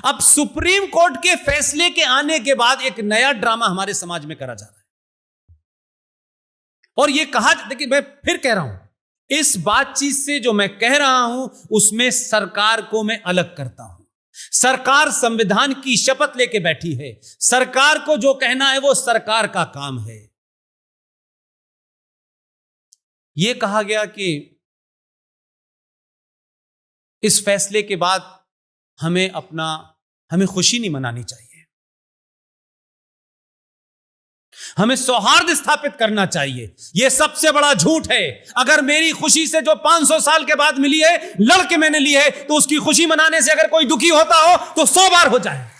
अब supreme court के फैसले के आने के बाद एक नया ड्रामा हमारे समाज में करा जा रहा है। और यह कहा, देखिए मैं फिर कह रहा हूं, इस बातचीत से जो मैं कह रहा हूं उसमें सरकार को मैं अलग करता हूं। सरकार संविधान की शपथ लेके बैठी है। सरकार को जो कहना है वो सरकार का काम है। यह कहा गया कि इस फैसले के बाद हमें खुशी नहीं मनानी चाहिए, हमें सौहार्द स्थापित करना चाहिए। यह सबसे बड़ा झूठ है। अगर मेरी खुशी से जो 500 साल के बाद मिली है, लड़के मैंने ली है, तो उसकी खुशी मनाने से अगर कोई दुखी होता हो तो 100 बार हो जाए।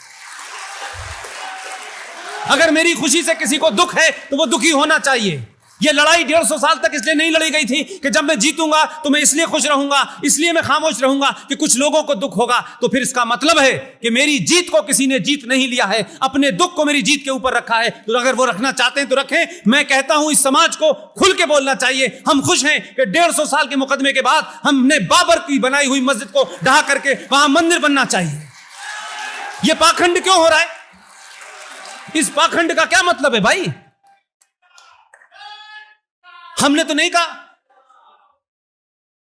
अगर मेरी खुशी से किसी को दुख है तो वो दुखी होना चाहिए। यह लड़ाई 150 साल तक इसलिए नहीं लड़ी गई थी कि जब मैं जीतूंगा तो मैं इसलिए खुश रहूंगा, इसलिए मैं खामोश रहूंगा कि कुछ लोगों को दुख होगा। तो फिर इसका मतलब है कि मेरी जीत को किसी ने जीत नहीं लिया है, अपने दुख को मेरी जीत के ऊपर रखा है। तो अगर वो रखना चाहते हैं तो रखें। मैं कहता हूं इस समाज को खुल के बोलना चाहिए। हम खुश हैं कि 150 साल के मुकदमे के बाद हमने बाबर की बनाई हुई मस्जिद को ढहा करके वहां मंदिर बनना चाहिए। यह पाखंड क्यों हो रहा है? इस पाखंड का क्या मतलब है भाई? हमने तो नहीं कहा।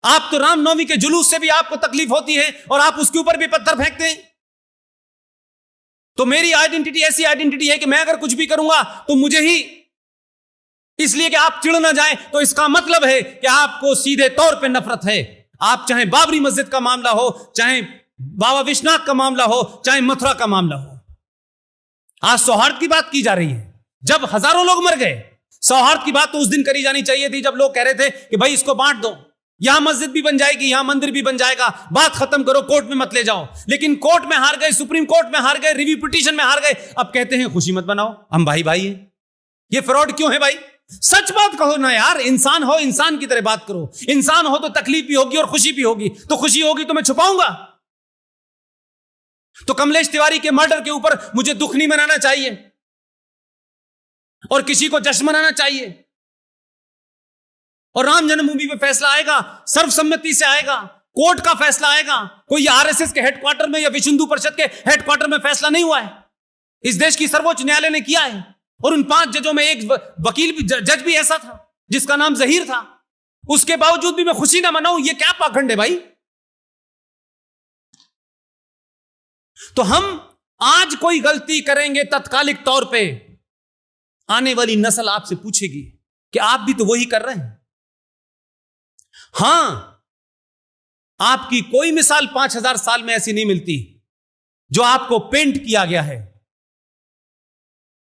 आप तो रामनवमी के जुलूस से भी आपको तकलीफ होती है और आप उसके ऊपर भी पत्थर फेंकते हैं। तो मेरी आइडेंटिटी ऐसी आइडेंटिटी है कि मैं अगर कुछ भी करूंगा तो मुझे ही, इसलिए कि आप चिढ़ ना जाए, तो इसका मतलब है कि आपको सीधे तौर पे नफरत है। आप चाहे बाबरी मस्जिद का मामला हो, चाहे बाबा विश्वनाथ का मामला हो, चाहे मथुरा का मामला हो। आज सौहार्द की बात की जा रही है। जब हजारों लोग मर गए, सौहार्द की बात तो उस दिन करी जानी चाहिए थी जब लोग कह रहे थे कि भाई इसको बांट दो, यहां मस्जिद भी बन जाएगी, यहां मंदिर भी बन जाएगा, बात खत्म करो, कोर्ट में मत ले जाओ। लेकिन कोर्ट में हार गए, सुप्रीम कोर्ट में हार गए, रिव्यू पिटीशन में हार गए, अब कहते हैं खुशी मत बनाओ, हम भाई भाई हैं। ये फ्रॉड क्यों है भाई? सच बात कहो ना यार। इंसान हो, इंसान की तरह बात करो। इंसान हो तो तकलीफ भी होगी और खुशी भी होगी। तो खुशी होगी तो मैं छुपाऊंगा? तो कमलेश तिवारी के मर्डर के ऊपर मुझे दुख नहीं मनाना चाहिए और किसी को जश्न मनाना चाहिए। और राम जन्मभूमि पे फैसला आएगा, सर्वसम्मति से आएगा, कोर्ट का फैसला आएगा। कोई आरएसएस के हेडक्वार्टर में या विश्व हिंदू परिषद के हेडक्वार्टर में फैसला नहीं हुआ है। इस देश की सर्वोच्च न्यायालय ने किया है। और उन 5 जजों में एक वकील भी, जज भी ऐसा था जिसका नाम जहीर था। उसके बावजूद भी मैं खुशी ना मनाऊं, यह क्या पाखंड है भाई? तो हम आज कोई गलती करेंगे तत्कालिक तौर पे, आने वाली नस्ल आपसे पूछेगी कि आप भी तो वही कर रहे हैं। हां, आपकी कोई मिसाल 5000 साल में ऐसी नहीं मिलती जो आपको पेंट किया गया है।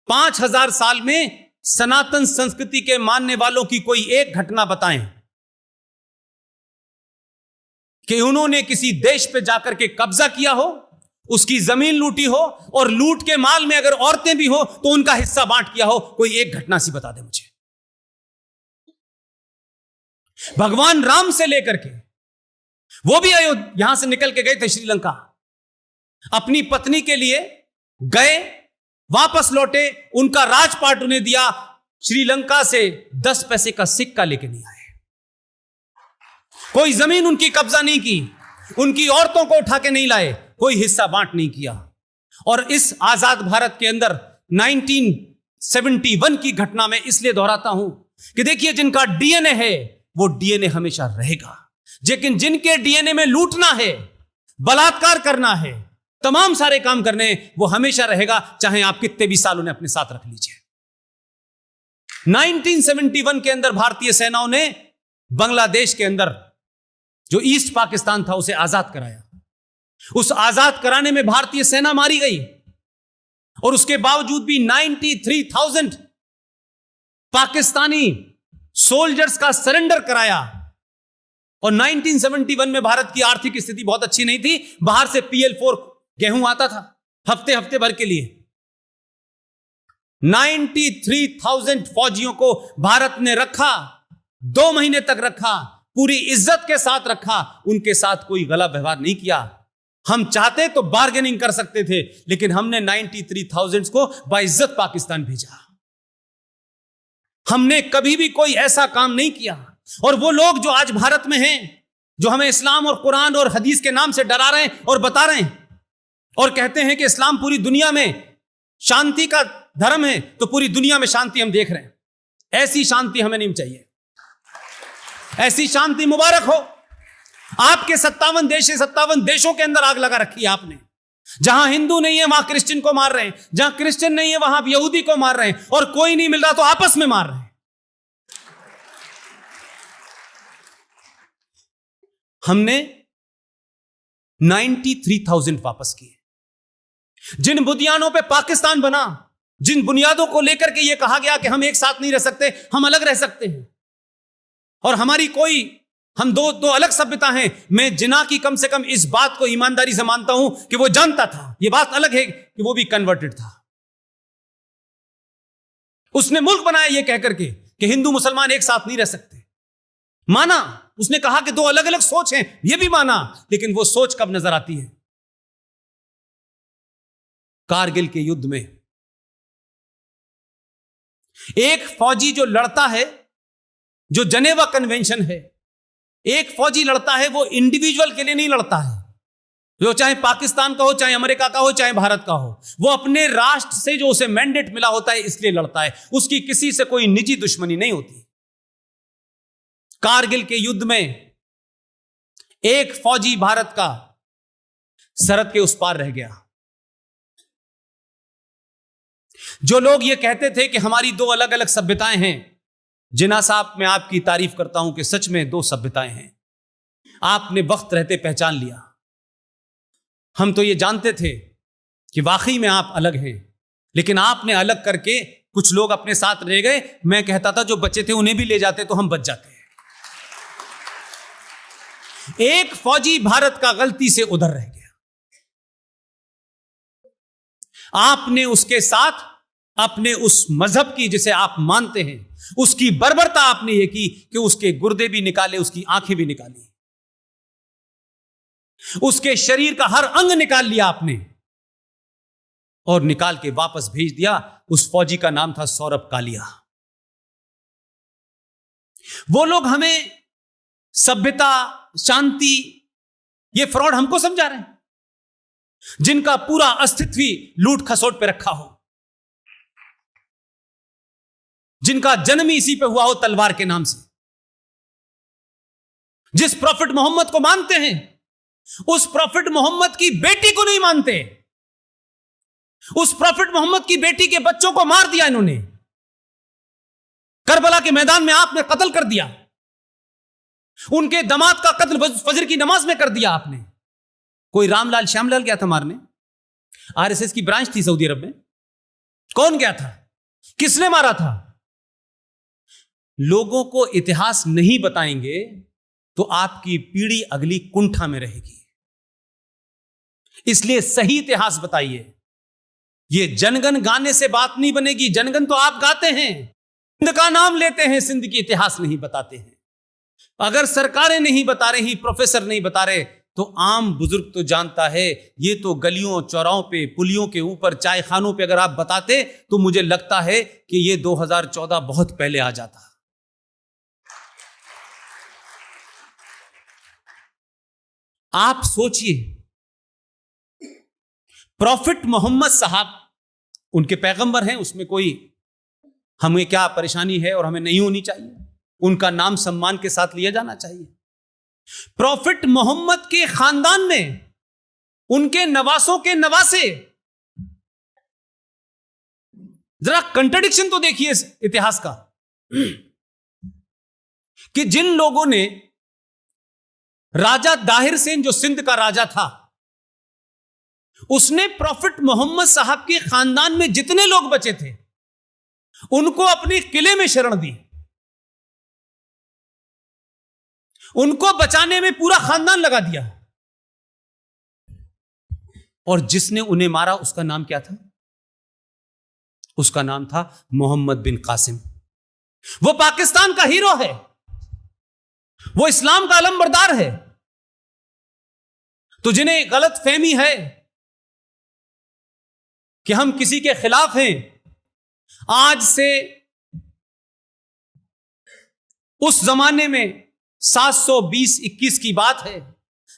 5000 साल में सनातन संस्कृति के मानने वालों की कोई एक घटना बताएं कि उन्होंने किसी देश पे जाकर के कब्जा किया हो, उसकी जमीन लूटी हो, और लूट के माल में अगर औरतें भी हो तो उनका हिस्सा बांट किया हो। कोई एक घटना सी बता दे मुझे। भगवान राम से लेकर के, वो भी यहां से निकल के गए थे श्रीलंका, अपनी पत्नी के लिए गए, वापस लौटे, उनका राजपाट उन्हें दिया, श्रीलंका से 10 पैसे का सिक्का लेके नहीं आए। कोई जमीन उनकी कब्जा नहीं की, उनकी औरतों को उठा के नहीं लाए, कोई हिस्सा बांट नहीं किया। और इस आजाद भारत के अंदर 1971 की घटना में इसलिए दोहराता हूं कि देखिए, जिनका डीएनए है वो डीएनए हमेशा रहेगा, लेकिन जिनके डीएनए में लूटना है, बलात्कार करना है, तमाम सारे काम करने, वो हमेशा रहेगा, चाहे आप कितने भी साल उन्हें अपने साथ रख लीजिए। 1971 के अंदर भारतीय सेनाओं ने बांग्लादेश के अंदर जो ईस्ट पाकिस्तान था उसे आजाद कराया। उस आजाद कराने में भारतीय सेना मारी गई और उसके बावजूद भी 93,000 पाकिस्तानी सोल्जर्स का सरेंडर कराया। और 1971 में भारत की आर्थिक स्थिति बहुत अच्छी नहीं थी, बाहर से PL4 गेहूं आता था हफ्ते हफ्ते भर के लिए। 93,000 फौजियों को भारत ने रखा, 2 महीने तक रखा, पूरी इज्जत के साथ रखा, उनके साथ कोई गलत व्यवहार नहीं किया। हम चाहते तो बार्गेनिंग कर सकते थे, लेकिन हमने 93,000 को बाइज्जत पाकिस्तान भेजा। हमने कभी भी कोई ऐसा काम नहीं किया। और वो लोग जो आज भारत में हैं, जो हमें इस्लाम और कुरान और हदीस के नाम से डरा रहे हैं और बता रहे हैं, और कहते हैं कि इस्लाम पूरी दुनिया में शांति का धर्म है, तो पूरी दुनिया में शांति हम देख रहे हैं। ऐसी शांति हमें नहीं चाहिए। ऐसी शांति मुबारक हो। आपके 57 देश है, 57 देशों के अंदर आग लगा रखी है आपने। जहां हिंदू नहीं है वहां क्रिश्चियन को मार रहे हैं, जहां क्रिश्चियन नहीं है वहां यहूदी को मार रहे हैं, और कोई नहीं मिल रहा तो आपस में मार रहे हैं। हमने 93,000 वापस किए। जिन बुनियादों पे पाकिस्तान बना, जिन बुनियादों को लेकर के यह कहा गया कि हम एक साथ नहीं रह सकते, हम अलग रह सकते हैं, और हमारी हम दो अलग सभ्यता हैं। मैं जिना की कम से कम इस बात को ईमानदारी से मानता हूं कि वो जानता था। यह बात अलग है कि वो भी कन्वर्टेड था। उसने मुल्क बनाया यह कहकर के कि हिंदू मुसलमान एक साथ नहीं रह सकते। माना, उसने कहा कि दो अलग अलग सोच हैं, यह भी माना, लेकिन वो सोच कब नजर आती है? कारगिल के युद्ध में एक फौजी जो लड़ता है, जो जनेवा कन्वेंशन है, एक फौजी लड़ता है, वो इंडिविजुअल के लिए नहीं लड़ता है। जो चाहे पाकिस्तान का हो, चाहे अमेरिका का हो, चाहे भारत का हो, वो अपने राष्ट्र से जो उसे मैंडेट मिला होता है इसलिए लड़ता है। उसकी किसी से कोई निजी दुश्मनी नहीं होती। कारगिल के युद्ध में एक फौजी भारत का सरहद के उस पार रह गया। जो लोग ये कहते थे कि हमारी दो अलग अलग सभ्यताएं हैं, जिन्ना साहब मैं आपकी तारीफ करता हूं कि सच में दो सभ्यताएं हैं। आपने वक्त रहते पहचान लिया। हम तो ये जानते थे कि वाकई में आप अलग हैं, लेकिन आपने अलग करके कुछ लोग अपने साथ रह गए। मैं कहता था जो बचे थे उन्हें भी ले जाते तो हम बच जाते। एक फौजी भारत का गलती से उधर रह गया। आपने उसके साथ अपने उस मजहब की, जिसे आप मानते हैं, उसकी बर्बरता आपने ये की कि उसके गुर्दे भी निकाले, उसकी आंखें भी निकाली, उसके शरीर का हर अंग निकाल लिया आपने, और निकाल के वापस भेज दिया। उस फौजी का नाम था सौरभ कालिया। वो लोग हमें सभ्यता, शांति, ये फ्रॉड हमको समझा रहे हैं, जिनका पूरा अस्तित्व ही लूट खसोट पे रखा हो, जिनका जन्म ही इसी पे हुआ हो, तलवार के नाम से। जिस प्रॉफिट मोहम्मद को मानते हैं, उस प्रॉफिट मोहम्मद की बेटी को नहीं मानते। उस प्रॉफिट मोहम्मद की बेटी के बच्चों को मार दिया इन्होंने। करबला के मैदान में आपने कत्ल कर दिया। उनके दामाद का कत्ल फजर की नमाज में कर दिया आपने। कोई रामलाल श्यामलाल गया था मारने? आरएसएस की ब्रांच थी सऊदी अरब में। कौन गया था? किसने मारा था? लोगों को इतिहास नहीं बताएंगे तो आपकी पीढ़ी अगली कुंठा में रहेगी। इसलिए सही इतिहास बताइए। यह जनगण गाने से बात नहीं बनेगी। जनगण तो आप गाते हैं, सिंध का नाम लेते हैं, सिंध की इतिहास नहीं बताते हैं। अगर सरकारें नहीं बता रही, प्रोफेसर नहीं बता रहे, तो आम बुजुर्ग तो जानता है। ये तो गलियों चौराहों पे, पुलियों के ऊपर, चाय खानों पे अगर आप बताते तो मुझे लगता है कि ये 2014 बहुत पहले आ जाता। आप सोचिए, प्रॉफिट मोहम्मद साहब उनके पैगंबर हैं, उसमें कोई हमें क्या परेशानी है और हमें नहीं होनी चाहिए। उनका नाम सम्मान के साथ लिया जाना चाहिए। प्रॉफिट मोहम्मद के खानदान में उनके नवासों के नवासे, जरा कंट्राडिक्शन तो देखिए इस इतिहास का, कि जिन लोगों ने राजा दाहिर सेन, जो सिंध का राजा था, उसने प्रॉफिट मोहम्मद साहब के खानदान में जितने लोग बचे थे उनको अपने किले में शरण दी। उनको बचाने में पूरा खानदान लगा दिया। और जिसने उन्हें मारा उसका नाम क्या था? उसका नाम था मोहम्मद बिन कासिम। वो पाकिस्तान का हीरो है, वो इस्लाम का अलमबरदार है। तो जिन्हें गलत फहमी है कि हम किसी के खिलाफ हैं, आज से उस जमाने में 720-21 की बात है।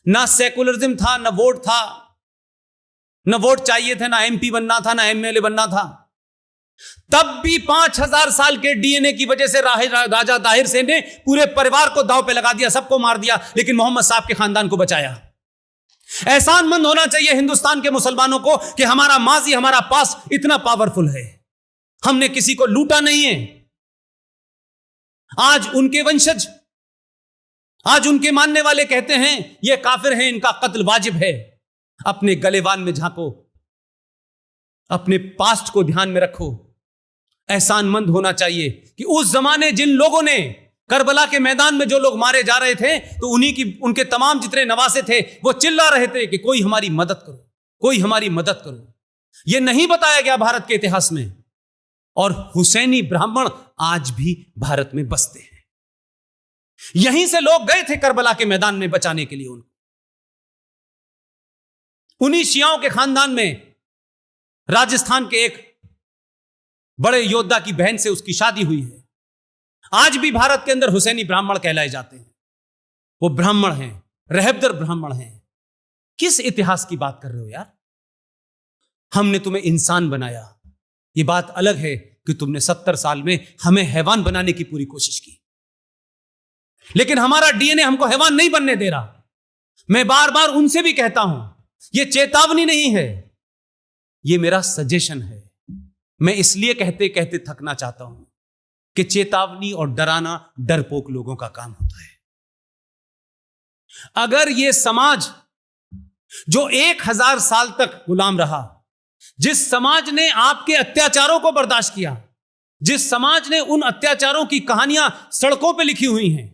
ना सेकुलरिज्म था, ना वोट था, न वोट चाहिए थे, ना एमपी बनना था, ना एमएलए बनना था। तब भी 5000 साल के डीएनए की वजह से राजा दाहिर सेन ने पूरे परिवार को दांव पे लगा दिया, सबको मार दिया, लेकिन मोहम्मद साहब के खानदान को बचाया। एहसानमंद होना चाहिए हिंदुस्तान के मुसलमानों को कि हमारा माजी, हमारा पास्ट इतना पावरफुल है। हमने किसी को लूटा नहीं है। आज उनके वंशज, आज उनके मानने वाले कहते हैं ये काफिर हैं, इनका कत्ल वाजिब है। अपने गलेवान में झांको, अपने पास्ट को ध्यान में रखो। एहसानमंद होना चाहिए कि उस जमाने जिन लोगों ने करबला के मैदान में जो लोग मारे जा रहे थे, तो उनके तमाम जितने नवासे थे वो चिल्ला रहे थे कि कोई हमारी मदद करो, कोई हमारी मदद करो। यह नहीं बताया गया भारत के इतिहास में। और हुसैनी ब्राह्मण आज भी भारत में बसते हैं। यहीं से लोग गए थे करबला के मैदान में बचाने के लिए उनको। उन्हीं शियाओं के खानदान में राजस्थान के एक बड़े योद्धा की बहन से उसकी शादी हुई है। आज भी भारत के अंदर हुसैनी ब्राह्मण कहलाए जाते हैं। वो ब्राह्मण हैं, रहबदर ब्राह्मण हैं। किस इतिहास की बात कर रहे हो यार? हमने तुम्हें इंसान बनाया, ये बात अलग है कि तुमने 70 साल में हमें हैवान बनाने की पूरी कोशिश की, लेकिन हमारा डीएनए हमको हैवान नहीं बनने दे रहा। मैं बार बार उनसे भी कहता हूं, यह चेतावनी नहीं है, यह मेरा सजेशन है। मैं इसलिए कहते कहते थकना चाहता हूं कि चेतावनी और डराना डरपोक लोगों का काम होता है। अगर यह समाज जो 1000 साल तक गुलाम रहा, जिस समाज ने आपके अत्याचारों को बर्दाश्त किया, जिस समाज ने उन अत्याचारों की कहानियां सड़कों पे लिखी हुई हैं,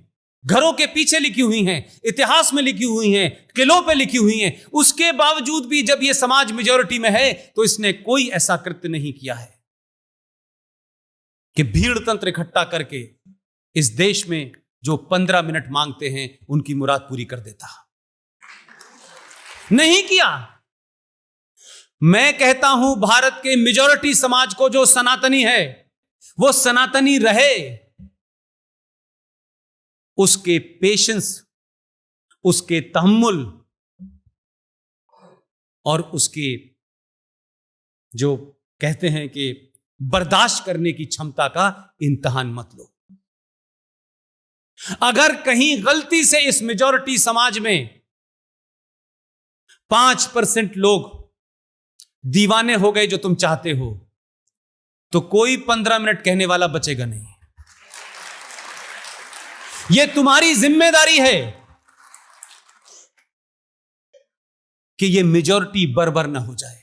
घरों के पीछे लिखी हुई हैं, इतिहास में लिखी हुई हैं, किलों पे लिखी हुई हैं, उसके बावजूद भी जब यह समाज मेजॉरिटी में है तो इसने कोई ऐसा कृत्य नहीं किया है कि भीड़ तंत्र इकट्ठा करके इस देश में जो 15 मिनट मांगते हैं उनकी मुराद पूरी कर देता। नहीं किया। मैं कहता हूं भारत के मेजॉरिटी समाज को, जो सनातनी है, वो सनातनी रहे। उसके पेशेंस, उसके तहम्मुल और उसके जो कहते हैं कि बर्दाश्त करने की क्षमता का इम्तिहान मत लो। अगर कहीं गलती से इस मेजॉरिटी समाज में 5% लोग दीवाने हो गए जो तुम चाहते हो, तो कोई 15 मिनट कहने वाला बचेगा नहीं। यह तुम्हारी जिम्मेदारी है कि यह मेजॉरिटी बर्बर ना हो जाए।